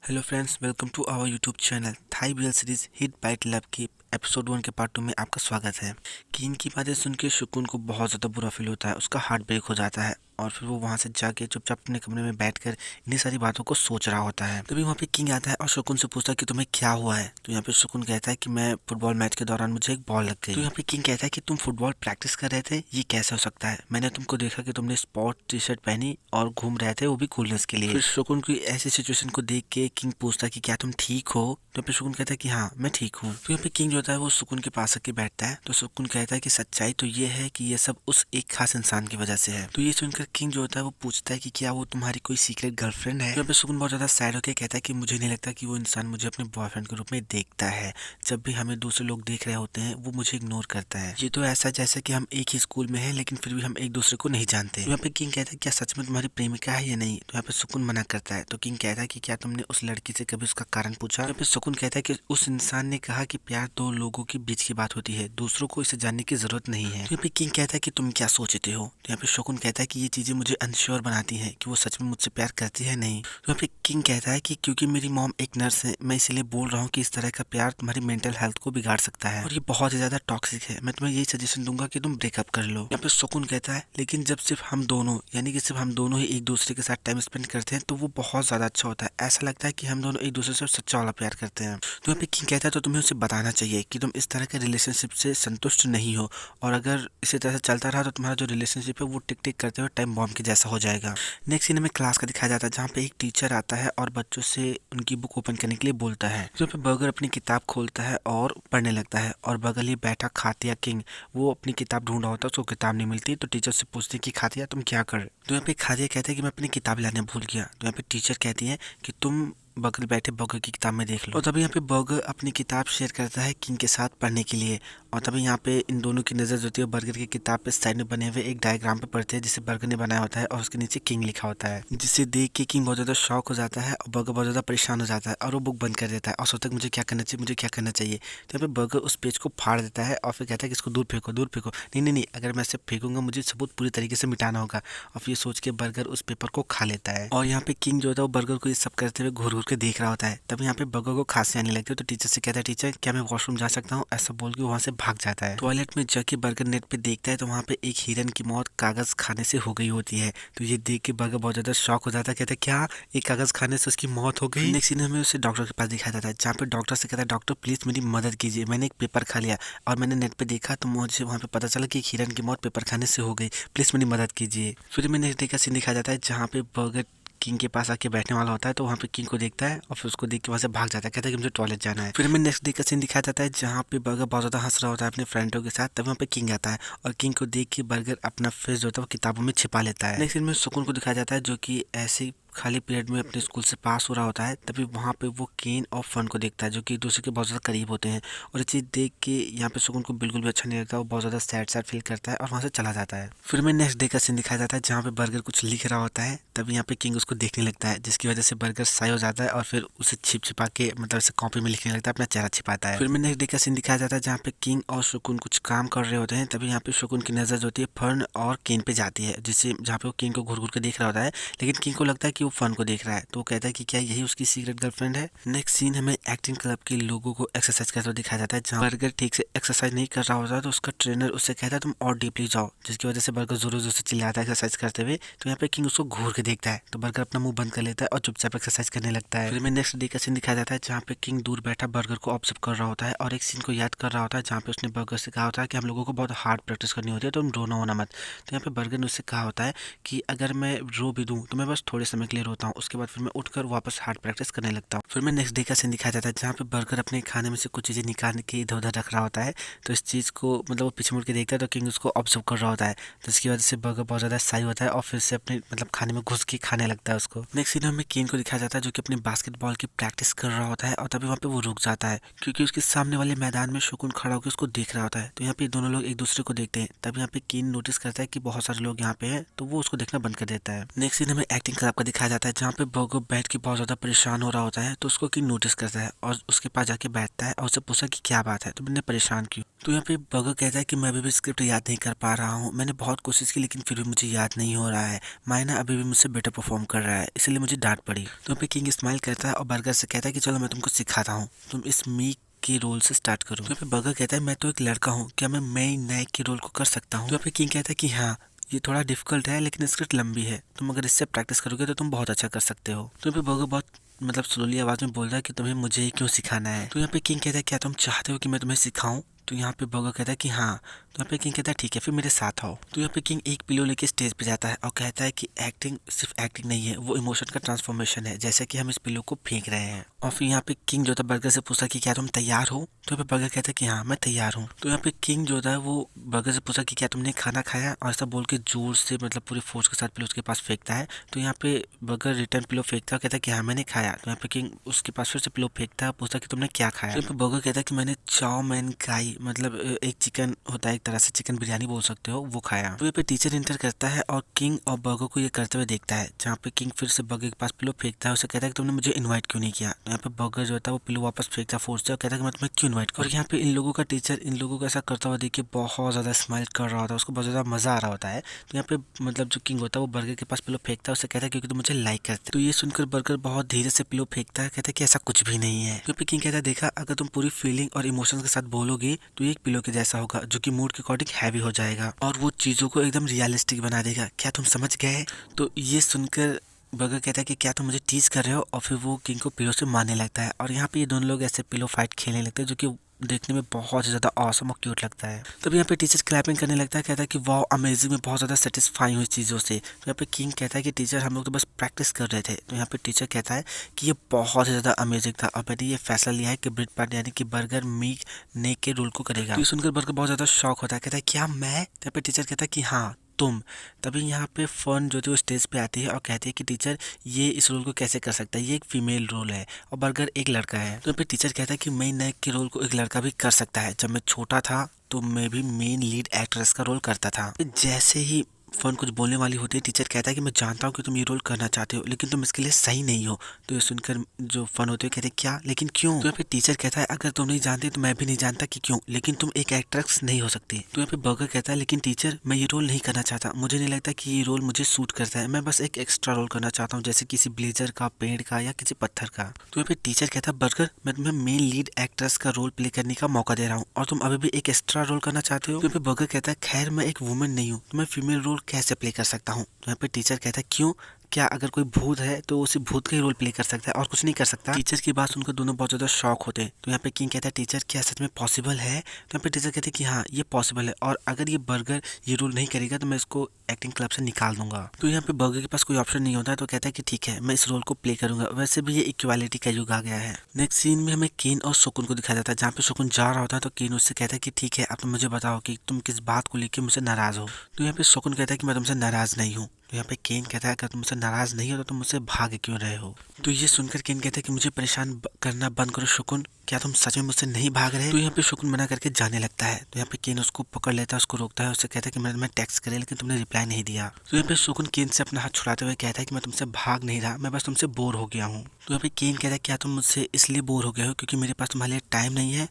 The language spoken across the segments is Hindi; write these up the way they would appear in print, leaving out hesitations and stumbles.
Hello friends, welcome to our YouTube channel Thai BL series Hit Bite Love की एपिसोड 1 के पार्ट 2 में आपका स्वागत है। किन की बातें सुन के सुकून को बहुत ज़्यादा बुरा फील होता है, उसका हार्ट ब्रेक हो जाता है और फिर वो वहाँ से जाके चुपचाप अपने कमरे में बैठकर इन्हीं सारी बातों को सोच रहा होता है। तभी वहाँ पे किंग आता है और सुकून से पूछता है कि तुम्हें क्या हुआ है। तो यहाँ पे सुकून कहता है कि मैं फुटबॉल मैच के दौरान मुझे एक बॉल लग गई। तो यहाँ पे किंग कहता है कि तुम फुटबॉल प्रैक्टिस कर रहे थे, ये कैसे हो सकता है? मैंने तुमको देखा कि तुमने स्पोर्ट टी शर्ट पहनी और घूम रहे थे, वो भी कूलनेस के लिए। फिर सुकून की ऐसी सिचुएशन को देख के किंग पूछता है कि क्या तुम ठीक हो? तो यहाँ पे सुकून कहता है कि हाँ मैं ठीक हूँ। तो यहाँ पे किंग जो होता है वो सुकून के पास आके बैठता है। तो सुकून कहता है कि सच्चाई तो ये है कि ये सब उस एक खास इंसान की वजह से है। तो ये सुनकर किंग जो होता है वो पूछता है कि क्या वो तुम्हारी कोई सीक्रेट गर्लफ्रेंड है? तो यहाँ पे सुकून बहुत ज्यादा सैड होकर कहता है कि मुझे नहीं लगता कि वो इंसान मुझे अपने बॉयफ्रेंड के रूप में देखता है। जब भी हमें दूसरे लोग देख रहे होते हैं वो मुझे इग्नोर करता है। ये तो ऐसा जैसे कि हम एक ही स्कूल में हैं लेकिन फिर भी हम एक दूसरे को नहीं जानते। तो यहाँ पे किंग कहता है क्या सच में तुम्हारी प्रेमिका है या नहीं? तो यहाँ पे सुकून मना करता है। तो किंग कहता है कि क्या तुमने उस लड़की से कभी उसका कारण पूछा? यहाँ पे सुकून कहता है कि उस इंसान ने कहा कि प्यार दो लोगों के बीच की बात होती है, दूसरों को इसे जानने की जरूरत नहीं है। तो यहाँ पे किंग कहता है कि तुम क्या सोचते हो? तो यहाँ पे सुकून कहता है कि ये चीजें मुझे अनश्योर बनाती हैं कि वो सच में मुझसे प्यार करती है नहीं। तो यहाँ पे किंग कहता है कि क्योंकि मेरी मॉम एक नर्स है, मैं इसीलिए बोल रहा हूँ कि इस तरह का प्यार तुम्हारी मेंटल हेल्थ को बिगाड़ सकता है और ये बहुत ही ज्यादा टॉक्सिक है। मैं तुम्हें यही सजेशन दूंगा कि तुम ब्रेकअप कर लो। यहाँ पे सुकून कहता है लेकिन जब सिर्फ हम दोनों यानी कि सिर्फ हम दोनों ही एक दूसरे के साथ टाइम स्पेंड करते हैं तो वो बहुत ज्यादा अच्छा होता है। ऐसा लगता है कि हम दोनों एक दूसरे से सच्चा वाला प्यार करते हैं। तो यहाँ पे किंग कहता है तो तुम्हें उसे बताना चाहिए कि तुम इस तरह के रिलेशनशिप से संतुष्ट नहीं हो और अगर इसी तरह से चलता रहा तो तुम्हारा जो रिलेशनशिप है वो टिक टिक करते हुए टाइम बॉम्ब के जैसा हो जाएगा। नेक्स्ट सीन में क्लास का दिखाया जाता है जहाँ पे एक टीचर आता है और बच्चों से उनकी बुक ओपन करने के लिए बोलता है। तो पे बर्गर अपनी किताब खोलता है और पढ़ने लगता है और बगल ही बैठा खातिया किंग वो अपनी किताब ढूंढ रहा होता है, उसको किताब नहीं मिलती। तो टीचर से पूछती है कि खातिया तुम क्या कर रहे हो? तो यहाँ पे खातिया कहते हैं कि मैं अपनी किताब लाने भूल गया। तो यहाँ पे टीचर कहती है कि तुम बगल बैठे बर्गर की किताब में देख लो। और तभी यहाँ पे बर्गर अपनी किताब शेयर करता है किंग के साथ पढ़ने के लिए और तभी यहाँ पे इन दोनों की नजर जो होती है बर्गर की किताब पे साइड में बने हुए एक डायग्राम पे पड़ती है जिसे बर्गर ने बनाया होता है और उसके नीचे किंग लिखा होता है, जिसे देख के किंग बहुत ज्यादा शॉक हो जाता है और बर्गर बहुत ज्यादा परेशान हो जाता है और वो बुक बंद कर देता है और सोचता है मुझे क्या करना चाहिए, मुझे क्या करना चाहिए। तो यहाँ पे बर्गर उस पेज को फाड़ देता है और फिर कहता है कि इसको दूर फेंको, दूर फेंको। नहीं नहीं नहीं, अगर मैं इसे फेंकूंगा मुझे सबूत पूरी तरीके से मिटाना होगा। और फिर सोच के बर्गर उस पेपर को खा लेता है और यहाँ पे किंग जो होता है वो बर्गर को ये सब करते हुए घूर घूर के देख रहा होता है। तब यहाँ पे बर्गर को खांसी आने लगती है तो टीचर से कहता है टीचर क्या मैं वॉशरूम जा सकता हूँ? ऐसा बोल के वहाँ से भाग जाता है। टॉयलेट में जाके बर्गर नेट पे देखता है तो वहाँ पे एक हिरन की मौत कागज खाने से हो गई होती है। तो ये देख के बर्गर बहुत ज्यादा शॉक हो जाता है, कहता है क्या एक कागज खाने से उसकी मौत हो गई? नेक्स्ट सीन हमें उसे डॉक्टर के पास दिखाया जाता है जहाँ पे डॉक्टर से कहता है डॉक्टर प्लीज मेरी मदद कीजिए, मैंने एक पेपर खा लिया और मैंने नेट पे देखा तो मुझे वहाँ पे पता चला कि एक हिरन की मौत पेपर खाने से हो गई, प्लीज मेरी मदद कीजिए। फिर मैं नेक्स्ट डे का सीन दिखाया जाता है जहाँ पे बर्गर किंग के पास आके बैठने वाला होता है तो वहाँ पे किंग को देखता है और फिर उसको देख के वहाँ से भाग जाता है, कहता है कि मुझे टॉयलेट जाना है। फिर हमें नेक्स्ट डे का सीन दिखाया जाता है जहाँ पे बर्गर बहुत ज़्यादा हंस रहा होता है अपने फ्रेंडों के साथ। तब वहाँ पे किंग आता है और किंग को देख के बर्गर अपना फेस जो होता है वो किताबों में छिपा लेता है। नेक्स्ट सीन में सुकून को दिखाया जाता है जो कि ऐसे खाली पीरियड में अपने स्कूल से पास हो रहा होता है। तभी वहाँ पे वो केन और फन को देखता है जो कि एक दूसरे के बहुत ज़्यादा करीब होते हैं और ये चीज़ देख के यहाँ पे सुकून को बिल्कुल भी अच्छा नहीं लगता, वो बहुत ज़्यादा सैड सैड फील करता है और वहाँ से चला जाता है। फिर में नेक्स्ट डे का सीन दिखाया जाता है जहाँ पे बर्गर कुछ लिख रहा होता है। तभी यहाँ पे किंग उसको देखने लगता है जिसकी वजह से बर्गर साई हो जाता है और फिर उसे छिपा के मतलब उसे कॉपी में लिखने लगता है, अपना चेहरा छिपाता है। फिर में नेक्स्ट डे का सीन दिखाया जाता है जहाँ पे किंग और सुकून कुछ काम कर रहे होते हैं। तभी यहाँ पे सुकून की नजर जो होती है फन और केन पे जाती है जिससे जहाँ पे वो किंग को घूर घूर के देख रहा होता है लेकिन किंग को लगता है कि वो फन को देख रहा है तो वो कहता है कि क्या यही उसकी सीक्रेट गर्लफ्रेंड है। नेक्स्ट सीन हमें एक्टिंग क्लब के लोगों को एक्सरसाइज करते हुए दिखाया जाता है जहाँ बर्गर ठीक से एक्सरसाइज नहीं कर रहा होता है तो उसका ट्रेनर उससे कहता है तुम और डीपली जाओ, जिसकी वजह से बर्गर जोरों जोर से चिल्लाता है एक्सरसाइज करते हुए। तो यहाँ पे किंग उसको घूर के देखता है तो बर्गर अपना मुंह बंद कर लेता है और चुपचाप एक्सरसाइज करने लगता है। फिर हमें नेक्स्ट डे का सीन दिखाया जाता है जहाँ पे किंग दूर बैठा बर्गर को ऑब्जर्व कर रहा होता है और एक सीन को याद कर रहा होता है जहाँ पे उसने बर्गर से कहा होता है कि हम लोगों को बहुत हार्ड प्रैक्टिस करनी होती है तो तुम रोना होना मत। तो यहाँ पे बर्गर ने उससे कहा होता है कि अगर मैं रो भी दूं तो मैं बस थोड़े समय के लिए रोता हूँ, उसके बाद फिर मैं उठकर वापस हार्ड प्रैक्टिस करने लगता हूँ। फिर मैं नेक्स्ट डे का सीन दिखाया जाता है जहाँ पे बर्गर अपने खाने में से कुछ चीज़ें निकाल के इधर उधर रख रहा होता है। तो इस चीज़ को मतलब वो पीछे मुड़ के देखता है तो किंग उसको ऑब्जर्व कर रहा होता है तो इसकी वजह से बर्गर बहुत ज़्यादा सही होता है और फिर से अपने मतलब खाने में घुस के खाने लगता है उसको। नेक्स्ट सीन में केन को दिखाया जाता है जो कि अपने बास्केटबॉल की प्रैक्टिस कर रहा होता है और तभी वहाँ पे वो रुक जाता है क्योंकि उसके सामने वाले मैदान में सुकून खड़ा होकर उसको देख रहा होता है। तो यहाँ पे दोनों लोग एक दूसरे को देखते हैं तब यहाँ पे केन नोटिस करता है कि बहुत सारे लोग यहाँ पे हैं तो वो उसको देखना बंद कर देता है। नेक्स्ट सीन हमें एक्टिंग क्लब का दिखाया दिखाया जाता है जहाँ पे बर्गर बैठ के बहुत ज़्यादा परेशान हो रहा होता है। तो उसको किंग नोटिस करता है और उसके पास जाके बैठता है और उससे पूछा कि क्या बात है, तो मैंने परेशान क्यों। तो यहाँ पे बर्गर कहता है कि मैं अभी भी स्क्रिप्ट याद नहीं कर पा रहा हूँ, मैंने बहुत कोशिश की लेकिन फिर भी मुझे याद नहीं हो रहा है। मायना अभी भी मुझसे बेटर परफॉर्म कर रहा है, इसलिए मुझे डांट पड़ी। तो यहाँ पे किंग स्माइल करता है और बर्गर से कहता है कि चलो मैं तुमको सिखाता हूँ, तुम इस मीक के रोल से स्टार्ट करो। तो यहाँ पे बर्गर कहता है मैं तो एक लड़का हूँ, क्या मैं मेन नायक के रोल को कर सकता हूँ। तो यहाँ पे किंग कहता है कि हाँ, ये थोड़ा डिफिकल्ट है लेकिन स्क्रिप्ट लंबी है, तुम अगर इससे प्रैक्टिस करोगे तो तुम बहुत अच्छा कर सकते हो। तो यहाँ पे बर्गर बहुत स्लोली आवाज में बोल रहा है कि तुम्हें मुझे ही क्यों सिखाना है। तो यहाँ पे किंग कहता है क्या तुम चाहते हो कि मैं तुम्हें सिखाऊं। तो यहाँ पे बर्गर कहता है कि हाँ। तो यहाँ पे किंग कहता है ठीक है फिर मेरे साथ आओ। तो यहाँ पे किंग एक पिलो लेके स्टेज पे जाता है और कहता है कि एक्टिंग सिर्फ एक्टिंग नहीं है, वो इमोशन का ट्रांसफॉर्मेशन है, जैसे कि हम इस पिलो को फेंक रहे हैं। और फिर यहाँ पे किंग जो था बर्गर से पूछा कि क्या तुम तैयार हो। तो यहाँ पे बर्गर कहता है कि हाँ मैं तैयार हूँ। तो यहाँ पे किंग जो था वो बर्गर से पूछा कि क्या तुमने खाना खाया, और ऐसा बोल के जोर से पूरी फोर्स के साथ पिलो उसके पास फेंकता है। तो यहाँ पे बर्गर रिटर्न पिलो फेंकता है, कहता है कि हाँ मैंने खाया। तो यहाँ पे किंग उसके पास फिर से पिलो फेंकता है, पूछता कि तुमने क्या खाया। तो बर्गर कहता है कि मैंने चाउमीन खाई, एक चिकन होता है, एक तरह से चिकन बिरयानी बोल सकते हो, वो खाया। तो यहाँ पे टीचर इंटर करता है और किंग और बर्गर को ये करते हुए देखता है, जहाँ पे किंग फिर से बर्गर के पास पिलो फेंकता है, उसे कहता है कि तुमने मुझे इन्वाइट क्यों नहीं किया। तो यहाँ पे बर्गर जो होता है वो पिलो वापस फेंकता है फोर्स से और कहता है कि मैं तुम्हें क्यों इन्वाइट करूँ। और यहाँ पे इन लोगों का टीचर इन लोगों को ऐसा करता हुआ देख के बहुत ज्यादा स्माइल कर रहा होता है, उसको बहुत ज्यादा मजा आ रहा होता है। तो यहाँ पे जो किंग होता है वो बर्गर के पास पिलो फेंकता है, उसे कहता है क्योंकि तुम मुझे लाइक करते। तो ये सुनकर बर्गर बहुत धीरे से पिलो फेंकता है, कहता है कि ऐसा कुछ भी नहीं है। तो किंग कहता है देखा, अगर तुम पूरी फीलिंग और इमोशंस के साथ बोलोगे तो ये एक पिलो के जैसा होगा जो कि मूड के अकॉर्डिंग हैवी हो जाएगा और वो चीजों को एकदम रियलिस्टिक बना देगा। क्या तुम समझ गए। तो ये सुनकर बर्गर कहता है कि क्या तुम मुझे टीज कर रहे हो, और फिर वो किंग को पिलो से मारने लगता है। और यहाँ पे ये दोनों लोग ऐसे पिलो फाइट खेलने लगते हैं जो कि देखने में बहुत ज़्यादा ऑसम और क्यूट लगता है। तब यहाँ पे टीचर क्लैपिंग करने लगता है, कहता है कि वाह अमेजिंग, में बहुत ज़्यादा सेटिस्फाई हुई चीज़ों से। तो यहाँ पे किंग कहता है कि टीचर हम लोग तो बस प्रैक्टिस कर रहे थे। तो यहाँ पे टीचर कहता है कि ये बहुत ही ज़्यादा अमेजिंग था और मैंने ये फैसला लिया है कि ब्रेड पार्ट यानी कि बर्गर मीक नेक के रोल को करेगा। तो ये सुनकर बर्गर बहुत ज़्यादा शॉक होता है, कहता है क्या मैं। तो यहाँ पे टीचर कहता है कि हाँ तुम। तभी यहाँ पे फन जो थी वो स्टेज पे आती है और कहती है कि टीचर ये इस रोल को कैसे कर सकता है, ये एक फीमेल रोल है और बर्गर एक लड़का है। तो यहाँ पे टीचर कहता है कि मेन नायक के रोल को एक लड़का भी कर सकता है, जब मैं छोटा था तो मैं भी मेन लीड एक्ट्रेस का रोल करता था। जैसे ही फन कुछ बोलने वाली होती है, टीचर कहता है कि मैं जानता हूँ कि तुम ये रोल करना चाहते हो लेकिन तुम इसके लिए सही नहीं हो। तो ये सुनकर जो फन होते है कहते हैं क्या, लेकिन क्यों। तो यहाँ पे टीचर कहता है अगर तुम नहीं जानते तो मैं भी नहीं जानता कि क्यों, लेकिन तुम एक एक्ट्रेस नहीं हो सकती। तो यहाँ पे बर्गर कहता है लेकिन टीचर मैं ये रोल नहीं करना चाहता, मुझे नहीं लगता कि ये रोल मुझे सूट करता है, मैं बस एक एक्स्ट्रा रोल करना चाहता हूँ, जैसे किसी ब्लेजर का, पेड़ का या किसी पत्थर का। तो यहाँ पे टीचर कहता है बर्गर मैं तुम्हें मेन लीड एक्ट्रेस का रोल प्ले करने का मौका दे रहा हूँ और तुम अभी भी एक एक्स्ट्रा रोल करना चाहते हो। तो यहाँ पे बर्गर कहता है खैर मैं एक वुमेन नहीं हूँ तो मैं फीमेल रोल कैसे प्ले कर सकता हूँ। तो यहाँ पे टीचर कहता है क्यों, क्या अगर कोई भूत है तो उसी भूत का ही रोल प्ले कर सकता है और कुछ नहीं कर सकता। टीचर की बात सुनकर दोनों बहुत ज्यादा शॉक होते हैं। तो यहाँ पे किंग कहता है टीचर क्या सच में पॉसिबल है। तो यहाँ पे टीचर कहते हैं कि हाँ ये पॉसिबल है और अगर ये बर्गर ये रोल नहीं करेगा तो मैं इसको एक्टिंग क्लब से निकाल दूंगा। तो यहाँ पे बर्गर के पास कोई ऑप्शन नहीं होता है तो कहता है कि ठीक है मैं इस रोल को प्ले करूंगा। वैसे भी ये इक्वालिटी का युग आ गया है। नेक्स्ट सीन में हमें केन और शकुन को दिखाया जाता है, जहाँ पे शकुन जा रहा होता है तो केन उससे कहता है कि ठीक है अब तुम मुझे बताओ कि तुम किस बात को लेकर मुझसे नाराज हो। तो यहाँ पे शकुन कहता है कि मैं तुमसे नाराज नहीं हूँ। तो यहाँ पे केन कहता है अगर तुम मुझसे नाराज नहीं हो तो तुम मुझसे भाग क्यों रहे हो। तो ये सुनकर केन कहता है कि मुझे परेशान करना बंद करो शकुन, क्या तुम सच में मुझसे नहीं भाग रहे। तो यहाँ पे शकुन मना करके जाने लगता है। तो यहाँ पे केन उसको पकड़ लेता है, उसको रोकता है, उससे कहता है कि मैं टेक्स्ट करे लेकिन तुमने रिप्लाई नहीं दिया। तो यहाँ पे शकुन केन से अपना हाथ छुड़ाते हुए कहता है कि मैं तुमसे भाग नहीं रहा, मैं बस तुमसे बोर हो गया हूँ। तो यहाँ पे केन कहता है क्या तुम मुझसे इसलिए बोर हो गए हो क्योंकि मेरे पास तुम्हारे लिए टाइम नहीं है,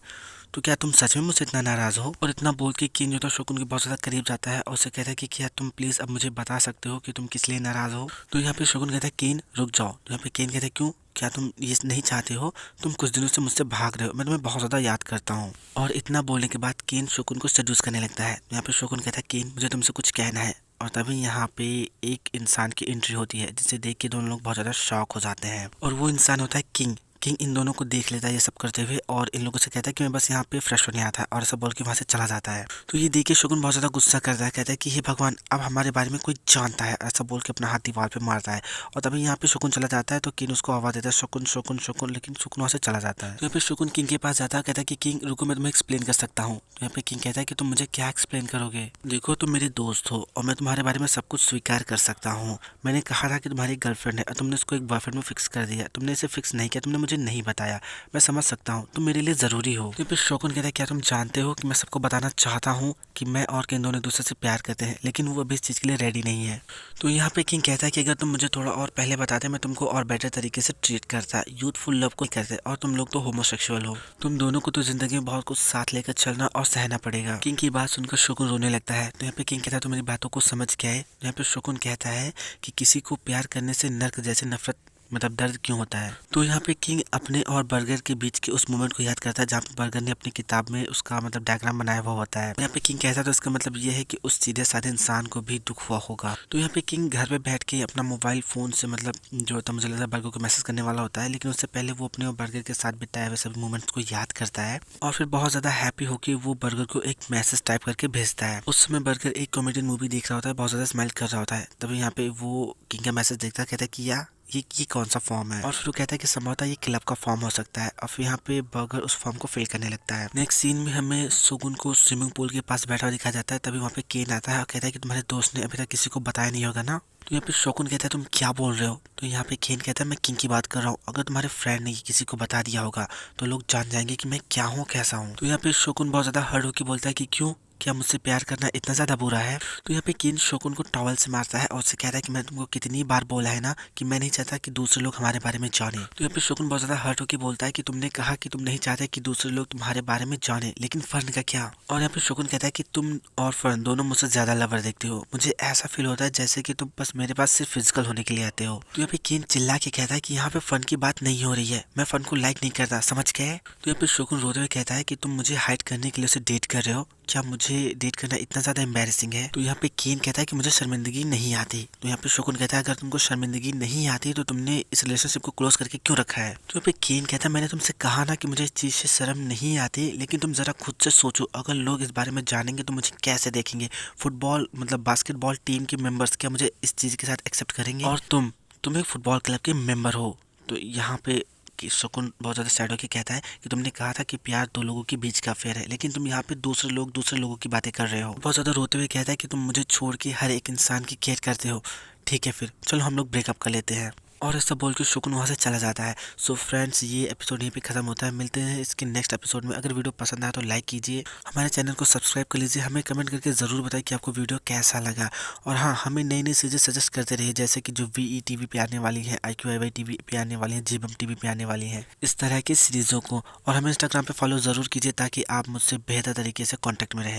तो क्या तुम सच में मुझसे इतना नाराज हो। और इतना बोल के केन जो था शकुन के बहुत ज्यादा करीब जाता है और उससे कहता है कि क्या तुम प्लीज अब मुझे बता सकते हो कि तुम किस लिए नाराज हो। तो यहाँ पे शकुन कहता है केन रुक जाओ। तो यहाँ पे केन कहता है क्यों, क्या तुम ये नहीं चाहते हो, तुम कुछ दिनों से मुझसे भाग रहे हो, मैं तुम्हें बहुत ज्यादा याद करता हूँ। और इतना बोलने के बाद केन शकुन को सेड्यूस करने लगता है। यहाँ पे शकुन कहता है केन मुझे तुमसे कुछ कहना है। और तभी यहाँ पे एक इंसान की एंट्री होती है जिसे देख के दोनों लोग बहुत ज्यादा शॉक हो जाते हैं और वो इंसान होता है किंग। किंग इन दोनों को देख लेता है ये सब करते हुए और इन लोगों से कहता है कि मैं बस यहाँ पे फ्रेश होने आया था और ऐसा बोल के वहाँ से चला जाता है। तो ये देख के शकुन बहुत ज़्यादा गुस्सा करता है, कहता है कि हे भगवान अब हमारे बारे में कोई जानता है, ऐसा बोल के अपना हाथ दीवार पे मारता है। और तभी यहाँ पे शकुन चला जाता है तो किंग उसको आवाज़ देता है शकुन शकुन शकुन, लेकिन शकुन वहाँ से चला जाता है। तो यहाँ पे शकुन किंग के पास जाता है, कहता है कि किंग रुको मैं तुम्हें एक्सप्लेन कर सकता हूँ। तो यहाँ पे किंग कहता है कि तुम मुझे क्या एक्सप्लेन करोगे, देखो तुम मेरे दोस्त हो और मैं तुम्हारे बारे में सब कुछ स्वीकार कर सकता हूँ। मैंने कहा था कि तुम्हारी गर्लफ्रेंड है और तुमने उसको एक बॉयफ्रेंड में फिक्स कर दिया, तुमने इसे फिक्स नहीं किया, तुमने मुझे नहीं बताया। मैं समझ सकता हूँ तुम मेरे लिए ज़रूरी हो। तो फिर शोकुन कहता है क्या तुम जानते हो कि मैं सबको बताना चाहता हूँ कि मैं और किन दोनों एक दूसरे से प्यार करते हैं, लेकिन वो अभी इस चीज़ के लिए रेडी नहीं है। तो यहाँ पे किंग कहता है कि अगर तुम मुझे थोड़ा और पहले बताते मैं तुमको और बेटर तरीके से ट्रीट करता, यूथफुल लव को करते, और तुम लोग तो होमोसेक्सुअल हो। तुम दोनों को तो जिंदगी में बहुत कुछ साथ लेकर चलना और सहना पड़ेगा। किंग की बात सुनकर शोकुन रोने लगता है। तो यहाँ पे किंग कहता है तो मेरी बातों को समझ गया है। यहाँ पे शोकुन कहता है कि किसी को प्यार करने से नर्क जैसे नफरत मतलब दर्द क्यों होता है। तो यहाँ पे किंग अपने और बर्गर के बीच के उस मोमेंट को याद करता है जहाँ पे बर्गर ने अपनी किताब में उसका मतलब डायग्राम बनाया हुआ होता है। यहाँ पे किंग कहता है तो इसका मतलब ये है कि उस सीधे साधे इंसान को भी दुख हुआ होगा। तो यहाँ पे किंग घर पे बैठ के अपना मोबाइल फोन से मतलब जो होता है मुझे लगता है बर्गर को मैसेज करने वाला होता है, लेकिन उससे पहले वो अपने और बर्गर के साथ बिताए हुए सभी मोमेंट्स को याद करता है और फिर बहुत ज्यादा हैप्पी होकर वो बर्गर को एक मैसेज टाइप करके भेजता है। उस समय बर्गर एक कॉमेडियन मूवी देख रहा होता है, बहुत ज्यादा स्माइल कर रहा होता है। तभी यहाँ पे वो किंग का मैसेज देखता है, कहता है कि ये कौन सा फॉर्म है, और फिर वो कहता है कि संभवतः ये क्लब का फॉर्म हो सकता है। और फिर यहाँ पे बर्गर उस फॉर्म को फिल करने लगता है। नेक्स्ट सीन में हमें शोगुन को स्विमिंग पूल के पास बैठा हुआ दिखाया जाता है। तभी वहाँ पे केन आता है और कहता है कि तुम्हारे दोस्त ने अभी तक किसी को बताया नहीं होगा ना। तो यहाँ पे शोगुन कहता है तुम क्या बोल रहे हो। तो यहाँ पे केन कहता है मैं किंग की बात कर रहा हूँ, अगर तुम्हारे फ्रेंड ने किसी को बता दिया होगा तो लोग जान जाएंगे कि मैं क्या हूँ कैसा हूँ। तो यहाँ पे शोगुन बहुत ज्यादा हर्ट होकर बोलता है कि क्यों, क्या मुझसे प्यार करना इतना ज्यादा बुरा है। तो यहाँ पे किन शोकुन को टॉवल से मारता है और उससे कहता है कि मैं तुमको कितनी बार बोला है ना कि मैं नहीं चाहता कि दूसरे लोग हमारे बारे में जाने। तो यहाँ पे शोकुन बहुत ज्यादा हर्ट होकर बोलता है कि तुमने कहा कि तुम नहीं चाहते कि दूसरे लोग तुम्हारे बारे में जाने, लेकिन फर्न का क्या। और यहाँ पे शोकुन कहता है कि तुम और फर्न दोनों मुझसे ज्यादा लवर देखते हो, मुझे ऐसा फील होता है जैसे कि तुम बस मेरे पास सिर्फ फिजिकल होने के लिए आते हो। तो यहाँ पे किन चिल्ला के कहता है कि यहाँ पे फन की बात नहीं हो रही है, मैं फन को लाइक नहीं करता, समझ गए। तो यहाँ पे शोकुन रोते हुए कहता है कि तुम मुझे हाइड करने के लिए उसे डेट कर रहे हो, क्या मुझे डेट करना इतना ज्यादा एम्बैरेसिंग है। तो यहाँ पे केन कहता है कि मुझे शर्मिंदगी नहीं आती। तो यहाँ पे शोकुन कहता है अगर तुमको शर्मिंदगी नहीं आती तो तुमने इस रिलेशनशिप को क्लोज करके क्यों रखा है। तो यहाँ पे केन कहता है मैंने तुमसे कहा ना कि मुझे इस चीज से शर्म नहीं आती, लेकिन तुम जरा खुद से सोचो अगर लोग इस बारे में जानेंगे तो मुझे कैसे देखेंगे। फुटबॉल मतलब बास्केटबॉल टीम के मेंबर्स क्या मुझे इस चीज के साथ एक्सेप्ट करेंगे, और तुम एक फुटबॉल क्लब के मेंबर हो। तो यहाँ पे कि शोकुन बहुत ज़्यादा सैड होकर कहता है कि तुमने कहा था कि प्यार दो लोगों के बीच का अफेयर है, लेकिन तुम यहाँ पे दूसरे लोगों की बातें कर रहे हो। बहुत ज़्यादा रोते हुए कहता है कि तुम मुझे छोड़ के हर एक इंसान की केयर करते हो। ठीक है फिर चलो हम लोग ब्रेकअप कर लेते हैं। और ऐसा बोल के शोकुन वहाँ से चला जाता है। सो फ्रेंड्स ये एपिसोड यहीं पे खत्म होता है, मिलते हैं इसके नेक्स्ट एपिसोड में। अगर वीडियो पसंद आया तो लाइक कीजिए, हमारे चैनल को सब्सक्राइब कर लीजिए, हमें कमेंट करके ज़रूर बताइए कि आपको वीडियो कैसा लगा। और हाँ, हमें नई नई चीज़ें सजेस्ट करते रहिए, जैसे कि जो VE TV पे आने वाली है, IQIY TV पे आने वाली है, जीबम TV पे आने वाली है, इस तरह की सीरीज़ों को। और हमें इंस्टाग्राम पे फॉलो ज़रूर कीजिए ताकि आप मुझसे बेहतर तरीके से कॉन्टैक्ट में रहें।